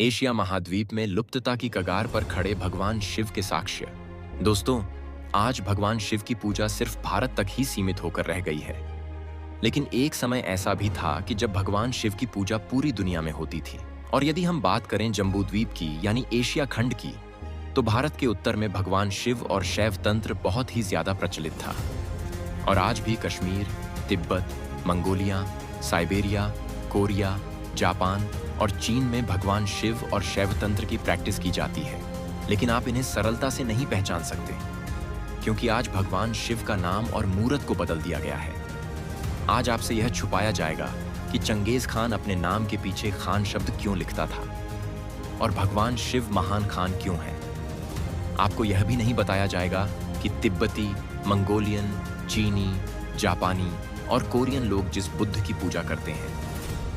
Asia महाद्वीप में लुप्तता की कगार पर खड़े भगवान शिव के साक्ष्य। दोस्तों, आज भगवान शिव की पूजा सिर्फ भारत तक ही सीमित होकर रह गई है। लेकिन एक समय ऐसा भी था कि जब भगवान शिव की पूजा पूरी दुनिया में होती थी। और यदि हम बात करें जम्बूद्वीप की यानी एशिया खंड की, तो भारत के उत्तर में भगवान शिव और शैव तंत्र बहुत ही ज्यादा प्रचलित था। और आज भी Kashmir, Tibet, Mongolia, Siberia, Korea, Japan और चीन में भगवान शिव और शैव तंत्र की प्रैक्टिस की जाती है। लेकिन आप इन्हें सरलता से नहीं पहचान सकते, क्योंकि आज भगवान शिव का नाम और मूर्त को बदल दिया गया है। आज आपसे यह छुपाया जाएगा कि चंगेज खान अपने नाम के पीछे खान शब्द क्यों लिखता था और भगवान शिव महान खान क्यों है। आपको यह भी नहीं बताया जाएगा कि तिब्बती, मंगोलियन, चीनी, जापानी और कोरियन लोग जिस बुद्ध की पूजा करते हैं,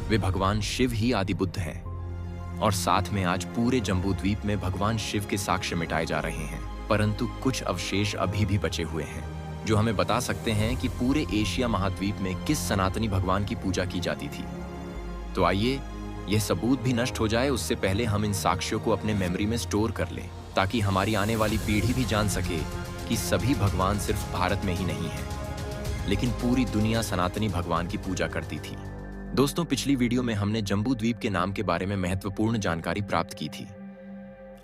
वे भगवान शिव ही आदि बुद्ध हैं। और साथ में आज पूरे जम्बूद्वीप में भगवान शिव के साक्ष्य मिटाए जा रहे हैं, परंतु कुछ अवशेष अभी भी बचे हुए हैं जो हमें बता सकते हैं कि पूरे एशिया महाद्वीप में किस सनातनी भगवान की पूजा की जाती थी। तो आइए, यह सबूत भी नष्ट हो जाए उससे पहले हम इन साक्ष्यों को अपने मेमोरी में स्टोर कर लें, ताकि हमारी आने वाली पीढ़ी भी जान सके कि सभी भगवान सिर्फ भारत में ही नहीं है, लेकिन पूरी दुनिया सनातनी भगवान की पूजा करती थी। दोस्तों, पिछली वीडियो में हमने जम्बूद्वीप के नाम के बारे में महत्वपूर्ण जानकारी प्राप्त की थी।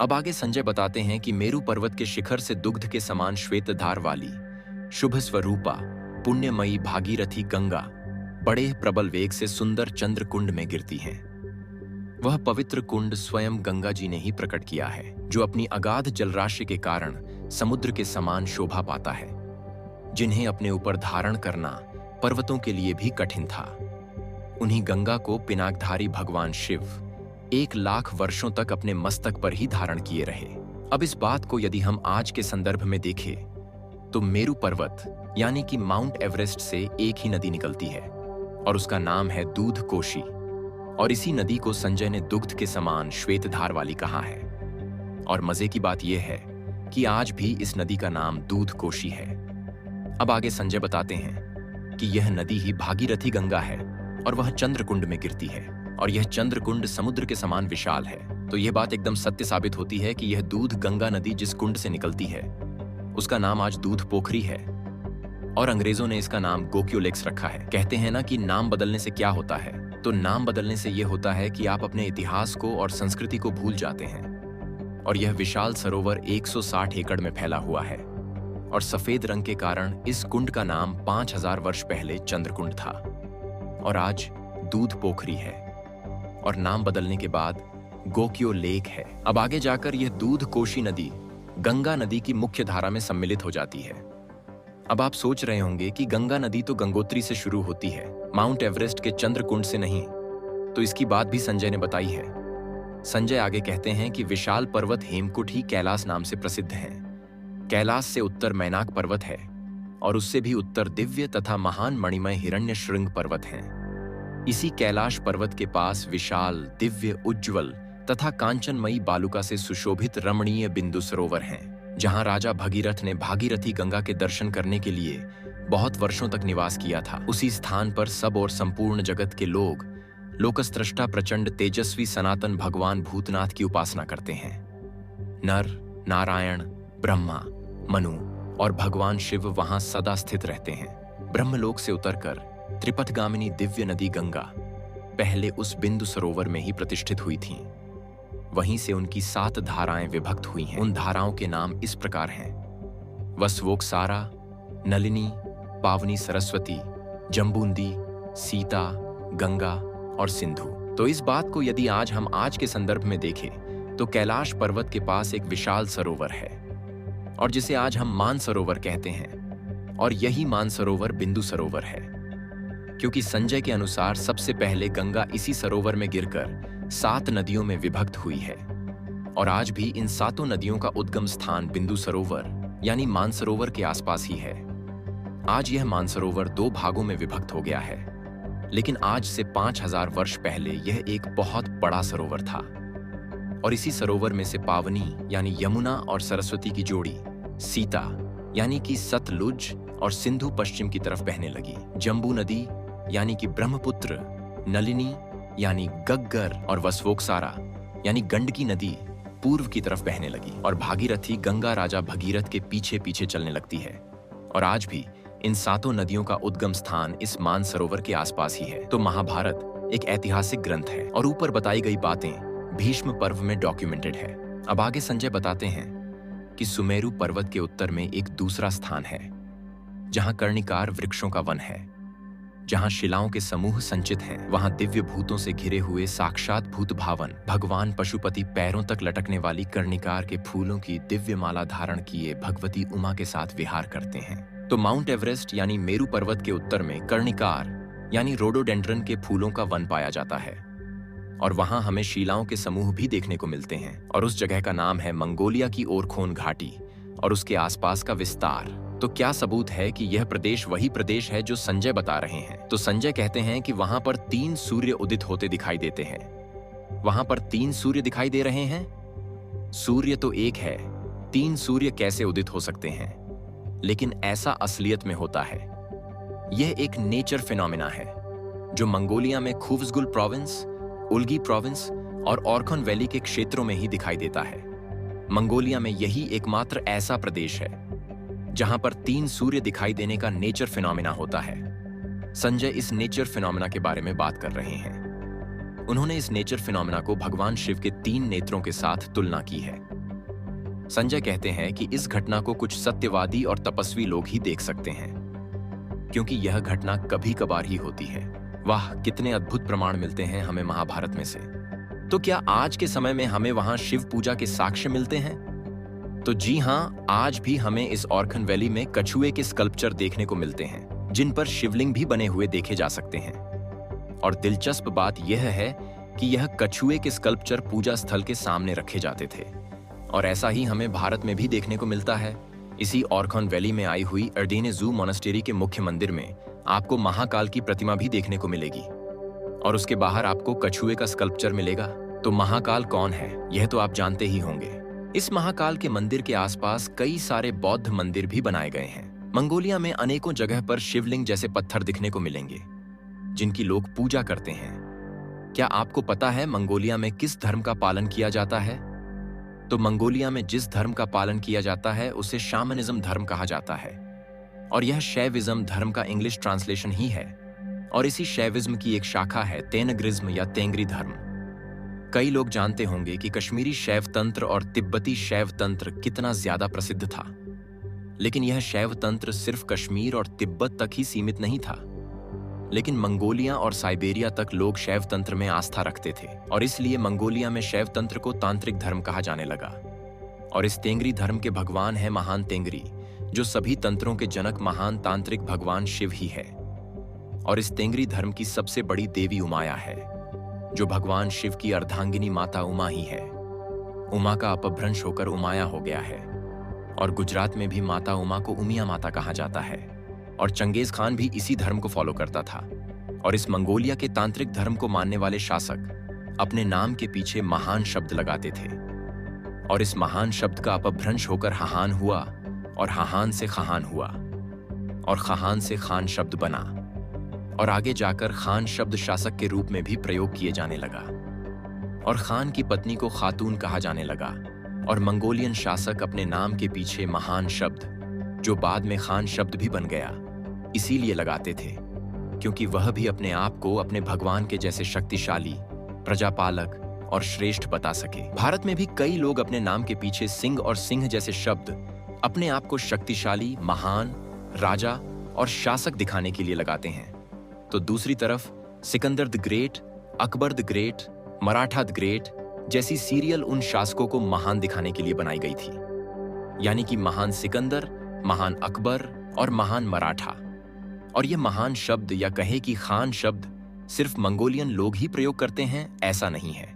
अब आगे संजय बताते हैं कि मेरू पर्वत के शिखर से दुग्ध के समान श्वेत धार वाली शुभ स्वरूपा पुण्यमयी भागीरथी गंगा बड़े प्रबल वेग से सुंदर चंद्र कुंड में गिरती हैं। वह पवित्र कुंड स्वयं गंगा जी ने ही प्रकट किया है, जो अपनी अगाध जलराशि के कारण समुद्र के समान शोभा पाता है, जिन्हें अपने ऊपर धारण करना पर्वतों के लिए भी कठिन था। उन्हीं गंगा को पिनाकधारी भगवान शिव 1,00,000 वर्षों तक अपने मस्तक पर ही धारण किए रहे। अब इस बात को यदि हम आज के संदर्भ में देखें, तो मेरू पर्वत यानी कि माउंट एवरेस्ट से एक ही नदी निकलती है और उसका नाम है दूध कोशी। और इसी नदी को संजय ने दुग्ध के समान श्वेत धार वाली कहा है। और मजे की बात यह है कि आज भी इस नदी का नाम दूध कोशी है। अब आगे संजय बताते हैं कि यह नदी ही भागीरथी गंगा है और वह चंद्रकुंड में गिरती है, और यह चंद्रकुंड समुद्र के समान विशाल है। तो यह बात एकदम सत्य साबित होती है कि यह दूध गंगा नदी जिस कुंड से निकलती है, उसका नाम आज दूध पोखरी है। और अंग्रेजों ने इसका नाम गोक्यो लेक्स रखा है। कहते हैं ना कि नाम बदलने से क्या होता है, तो नाम बदलने से यह होता है कि आप अपने इतिहास को और संस्कृति को भूल जाते हैं। और यह विशाल सरोवर 160 एकड़ में फैला हुआ है, और सफेद रंग के कारण इस कुंड का नाम 5000 वर्ष पहले चंद्रकुंड था और आज दूध पोखरी है, और नाम बदलने के बाद गोक्यो लेक है। अब आगे जाकर यह दूध कोशी नदी गंगा नदी की मुख्य धारा में सम्मिलित हो जाती है। अब आप सोच रहे होंगे कि गंगा नदी तो गंगोत्री से शुरू होती है, माउंट एवरेस्ट के चंद्रकुंड से नहीं। तो इसकी बात भी संजय ने बताई है। संजय आगे कहते हैं कि विशाल पर्वत हेमकुट ही कैलाश नाम से प्रसिद्ध है। कैलाश से उत्तर मैनाक पर्वत है, और उससे भी उत्तर दिव्य तथा महान मणिमय हिरण्य श्रृंग पर्वत हैं। इसी कैलाश पर्वत के पास विशाल, दिव्य, उज्ज्वल तथा कांचनमयी बालुका से सुशोभित रमणीय बिंदु सरोवर हैं, जहां राजा भगीरथ ने भागीरथी गंगा के दर्शन करने के लिए बहुत वर्षों तक निवास किया था। उसी स्थान पर सब और संपूर्ण जगत के लोग लोकस्त्रष्टा प्रचंड तेजस्वी सनातन भगवान भूतनाथ की उपासना करते हैं। नर, नारायण, ब्रह्मा, मनु और भगवान शिव वहां सदा स्थित रहते हैं। ब्रह्मलोक से उतरकर त्रिपथगामिनी दिव्य नदी गंगा पहले उस बिंदु सरोवर में ही प्रतिष्ठित हुई थीं। वहीं से उनकी 7 धाराएं विभक्त हुई हैं। उन धाराओं के नाम इस प्रकार हैं: वसवोकसारा, नलिनी, पावनी सरस्वती, जम्बूंदी, सीता, गंगा और सिंधु। तो इस बात को यदि आज हम आज के संदर्भ में देखें, तो कैलाश पर्वत के पास एक विशाल सरोवर है, और जिसे आज हम मानसरोवर कहते हैं, और यही मानसरोवर बिंदु सरोवर है, क्योंकि संजय के अनुसार सबसे पहले गंगा इसी सरोवर में गिरकर 7 नदियों में विभक्त हुई है। और आज भी इन 7 नदियों का उद्गम स्थान बिंदु सरोवर यानी मानसरोवर के आसपास ही है। आज यह मानसरोवर 2 भागों में विभक्त हो गया है, लेकिन आज से 5000 वर्ष पहले यह एक बहुत बड़ा सरोवर था। और इसी सरोवर में से पावनी यानी यमुना और सरस्वती की जोड़ी, सीता यानी कि सतलुज और सिंधु पश्चिम की तरफ बहने लगी। जम्बू नदी यानी कि ब्रह्मपुत्र, नलिनी यानी गग्गर और वसवोकसारा यानी गंडकी नदी पूर्व की तरफ बहने लगी और भागीरथी गंगा राजा भगीरथ के पीछे पीछे चलने लगती है। और आज भी इन सातों नदियों का उद्गम स्थान इस मानसरोवर के आसपास ही है। तो महाभारत एक ऐतिहासिक ग्रंथ है और ऊपर बताई गई बातें भीष्म पर्व में डॉक्यूमेंटेड है। अब आगे संजय बताते हैं कि सुमेरु पर्वत के उत्तर में एक दूसरा स्थान है जहां कर्णिकार वृक्षों का वन है, जहां शिलाओं के समूह संचित हैं। वहां दिव्य भूतों से घिरे हुए साक्षात भूत भावन भगवान पशुपति पैरों तक लटकने वाली कर्णिकार के फूलों की दिव्य माला धारण किए भगवती उमा के साथ विहार करते हैं। तो माउंट एवरेस्ट यानी मेरु पर्वत के उत्तर में कर्णिकार यानी रोडोडेंड्रन के फूलों का वन पाया जाता है और वहां हमें शिलाओं के समूह भी देखने को मिलते हैं। और उस जगह का नाम है मंगोलिया की ओरखोन घाटी और उसके आसपास का विस्तार। तो क्या सबूत है कि यह प्रदेश वही प्रदेश है जो संजय बता रहे हैं? तो संजय कहते हैं कि वहां पर 3 सूर्य उदित होते दिखाई देते हैं। वहां पर 3 सूर्य दिखाई दे रहे हैं। सूर्य तो एक है, 3 सूर्य कैसे उदित हो सकते हैं? लेकिन ऐसा असलियत में होता है। यह एक नेचर फिनोमिना है जो मंगोलिया में खुव्सगुल प्रोविंस, उल्गी प्रोविंस और ऑरखोन वैली के क्षेत्रों में ही दिखाई देता है। मंगोलिया में यही एकमात्र ऐसा प्रदेश है जहां पर 3 सूर्य दिखाई देने का नेचर फिनोमिना होता है। संजय इस नेचर फिनोमिना के बारे में बात कर रहे हैं। उन्होंने इस नेचर फिनोमिना को भगवान शिव के 3 नेत्रों के साथ तुलना की है। संजय कहते हैं कि इस घटना को कुछ सत्यवादी और तपस्वी लोग ही देख सकते हैं क्योंकि यह घटना कभी कभार ही होती है। वाह, कितने अद्भुत प्रमाण मिलते हैं हमें महाभारत में से। तो क्या आज के समय में हमें वहां शिव पूजा के साक्ष्य मिलते हैं? तो जी हां, आज भी हमें इस ऑरखन वैली में कछुए के स्कल्पचर देखने को मिलते हैं जिन पर शिवलिंग भी बने हुए देखे जा सकते हैं। और दिलचस्प बात यह है कि यह कछुए के स्कल्पचर पूजा स्थल के सामने रखे जाते थे और ऐसा ही हमें भारत में भी देखने को मिलता है। इसी ऑरखन वैली में आई हुई अर्डेने ज़ू मोनेस्टेरी के मुख्य मंदिर में आपको महाकाल की प्रतिमा भी देखने को मिलेगी और उसके बाहर आपको कछुए का स्कल्पचर मिलेगा। तो महाकाल कौन है, यह तो आप जानते ही होंगे। इस महाकाल के मंदिर के आसपास कई सारे बौद्ध मंदिर भी बनाए गए हैं। मंगोलिया में अनेकों जगह पर शिवलिंग जैसे पत्थर दिखने को मिलेंगे जिनकी लोग पूजा करते हैं। क्या आपको पता है मंगोलिया में किस धर्म का पालन किया जाता है? तो मंगोलिया में जिस धर्म का पालन किया जाता है उसे शामनिज्म धर्म कहा जाता है और यह शैविज्म धर्म का इंग्लिश ट्रांसलेशन ही है। और इसी शैविज्म की एक शाखा है तेनग्रिज्म या तेंगरी धर्म। कई लोग जानते होंगे कि कश्मीरी शैव तंत्र और तिब्बती शैव तंत्र कितना ज्यादा प्रसिद्ध था, लेकिन यह शैव तंत्र सिर्फ कश्मीर और तिब्बत तक ही सीमित नहीं था, लेकिन मंगोलिया और साइबेरिया तक लोग शैव तंत्र में आस्था रखते थे और इसलिए मंगोलिया में शैव तंत्र को तांत्रिक धर्म कहा जाने लगा। और इस तेंगरी धर्म के भगवान है महान तेंगरी, जो सभी तंत्रों के जनक महान तांत्रिक भगवान शिव ही है। और इस तेंगरी धर्म की सबसे बड़ी देवी उमाया है, जो भगवान शिव की अर्धांगिनी माता उमा ही है। उमा का अपभ्रंश होकर उमाया हो गया है और गुजरात में भी माता उमा को उमिया माता कहा जाता है और चंगेज खान भी इसी धर्म को फॉलो करता था। और इस मंगोलिया के तांत्रिक धर्म को मानने वाले शासक अपने नाम के पीछे महान शब्द लगाते थे और इस महान शब्द का अपभ्रंश होकर हाहान हुआ और हाहान से खाहान हुआ और खाहान से खान शब्द बना और आगे जाकर खान शब्द शासक के रूप में भी प्रयोग किए जाने लगा और खान की पत्नी को खातून कहा जाने लगा। और मंगोलियन शासक अपने नाम के पीछे महान शब्द, जो बाद में खान शब्द भी बन गया, इसीलिए लगाते थे क्योंकि वह भी अपने आप को अपने भगवान के जैसे शक्तिशाली, प्रजापालक और श्रेष्ठ बता सके। भारत में भी कई लोग अपने नाम के पीछे सिंह और सिंह जैसे शब्द अपने आप को शक्तिशाली, महान, राजा और शासक दिखाने के लिए लगाते हैं। तो दूसरी तरफ Sikandar the great, Akbar the great, Maratha the great जैसी सीरियल उन शासकों को महान दिखाने के लिए बनाई गई थी, यानी कि महान सिकंदर, महान अकबर और महान मराठा। और ये महान शब्द या कहे कि खान शब्द सिर्फ मंगोलियन लोग ही प्रयोग करते हैं, ऐसा नहीं है।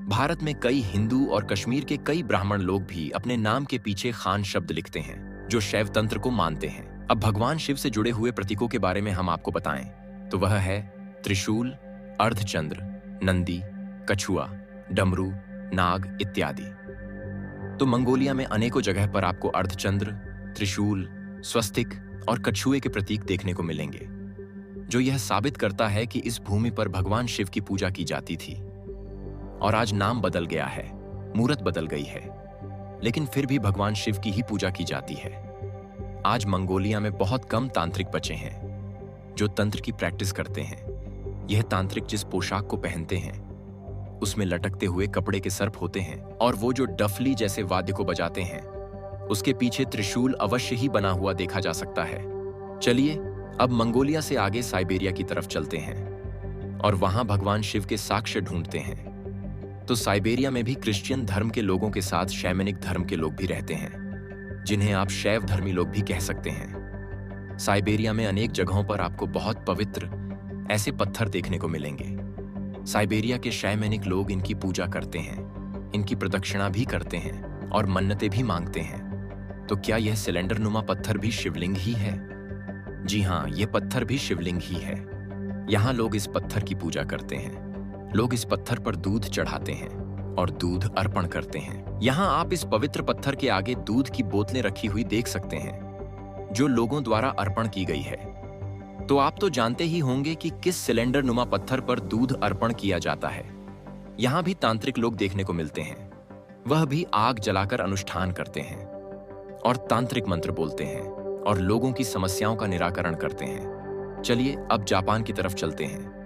भारत में कई हिंदू और कश्मीर के कई ब्राह्मण लोग भी अपने नाम के पीछे खान शब्द लिखते हैं, जो शैव तंत्र को मानते हैं। अब भगवान शिव से जुड़े हुए प्रतीकों के बारे में हम आपको बताएं तो वह है त्रिशूल, अर्धचंद्र, नंदी, कछुआ, डमरू, नाग इत्यादि। तो मंगोलिया में अनेकों जगह पर आपको अर्धचंद्र, त्रिशूल, स्वस्तिक और कछुए के प्रतीक देखने को मिलेंगे, जो यह साबित करता है कि इस भूमि पर भगवान शिव की पूजा की जाती थी। और आज नाम बदल गया है, मूरत बदल गई है, लेकिन फिर भी भगवान शिव की ही पूजा की जाती है। आज मंगोलिया में बहुत कम तांत्रिक बचे हैं जो तंत्र की प्रैक्टिस करते हैं। यह तांत्रिक जिस पोशाक को पहनते हैं उसमें लटकते हुए कपड़े के सर्प होते हैं, और वो जो डफली जैसे वाद्य को बजाते हैं उसके पीछे त्रिशूल अवश्य ही बना हुआ देखा जा सकता है। चलिए अब मंगोलिया से आगे साइबेरिया की तरफ चलते हैं और वहां भगवान शिव के साक्ष्य ढूंढते हैं। तो साइबेरिया में भी क्रिश्चियन धर्म के लोगों के साथ शैमनिक धर्म के लोग भी रहते हैं, जिन्हें आप शैव धर्मी लोग भी कह सकते हैं। साइबेरिया में अनेक जगहों पर आपको बहुत पवित्र ऐसे पत्थर देखने को मिलेंगे। साइबेरिया के शैमनिक लोग इनकी पूजा करते हैं, इनकी प्रदक्षिणा भी करते हैं और मन्नतें भी मांगते हैं। तो क्या यह सिलेंडर नुमा पत्थर भी शिवलिंग ही है? जी हाँ, यह पत्थर भी शिवलिंग ही है। यहाँ लोग इस पत्थर की पूजा करते हैं। लोग इस पत्थर पर दूध चढ़ाते हैं और दूध अर्पण करते हैं। यहाँ आप इस पवित्र पत्थर के आगे दूध की बोतलें रखी हुई देख सकते हैं, जो लोगों द्वारा अर्पण की गई है। तो आप तो जानते ही होंगे कि किस सिलेंडर नुमा पत्थर पर दूध अर्पण किया जाता है। यहाँ भी तांत्रिक लोग देखने को मिलते हैं। वह भी आग जलाकर अनुष्ठान करते हैं और तांत्रिक मंत्र बोलते हैं और लोगों की समस्याओं का निराकरण करते हैं। चलिए अब जापान की तरफ चलते हैं।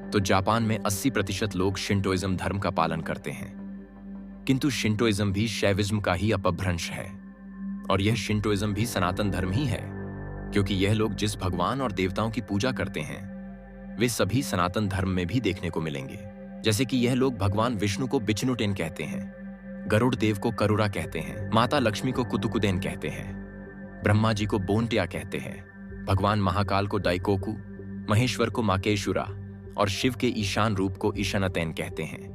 तो जापान में 80% लोग शिंटोइज्म धर्म का पालन करते हैं, किंतु शिंटोइज्म भी शैविज्म का ही अपभ्रंश है। और यह शिंटोइज्म भी सनातन धर्म ही है, क्योंकि यह लोग जिस भगवान और देवताओं की पूजा करते हैं वे सभी सनातन धर्म में भी देखने को मिलेंगे। जैसे कि यह लोग भगवान विष्णु को बिचनुटेन कहते हैं, गरुड़ देव को करुरा कहते हैं, माता लक्ष्मी को कुतुकुदेन कहते हैं, ब्रह्मा जी को बोंटिया कहते हैं, भगवान महाकाल को दाइकोकु, महेश्वर को माकेशुरा और शिव के ईशान रूप को ईशानतेन कहते हैं।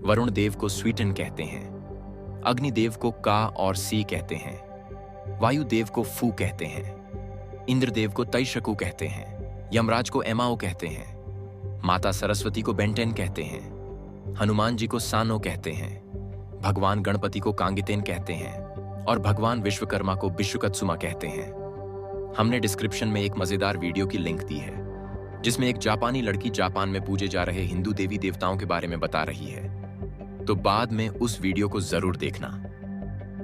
वरुण देव को स्वीटन कहते हैं, अग्निदेव को का और सी कहते हैं, वायु देव को फू कहते हैं, इंद्रदेव को तैशकु कहते हैं, यमराज को एमाओ कहते हैं, माता सरस्वती को बेंटेन कहते हैं, हनुमान जी को सानो कहते हैं, भगवान गणपति को कांगितेन कहते हैं और भगवान विश्वकर्मा को विश्वकत्सुमा कहते हैं। हमने डिस्क्रिप्शन में एक मजेदार वीडियो की लिंक दी है, जिसमें एक जापानी लड़की जापान में पूजे जा रहे हिंदू देवी देवताओं के बारे में बता रही है। तो बाद में उस वीडियो को जरूर देखना।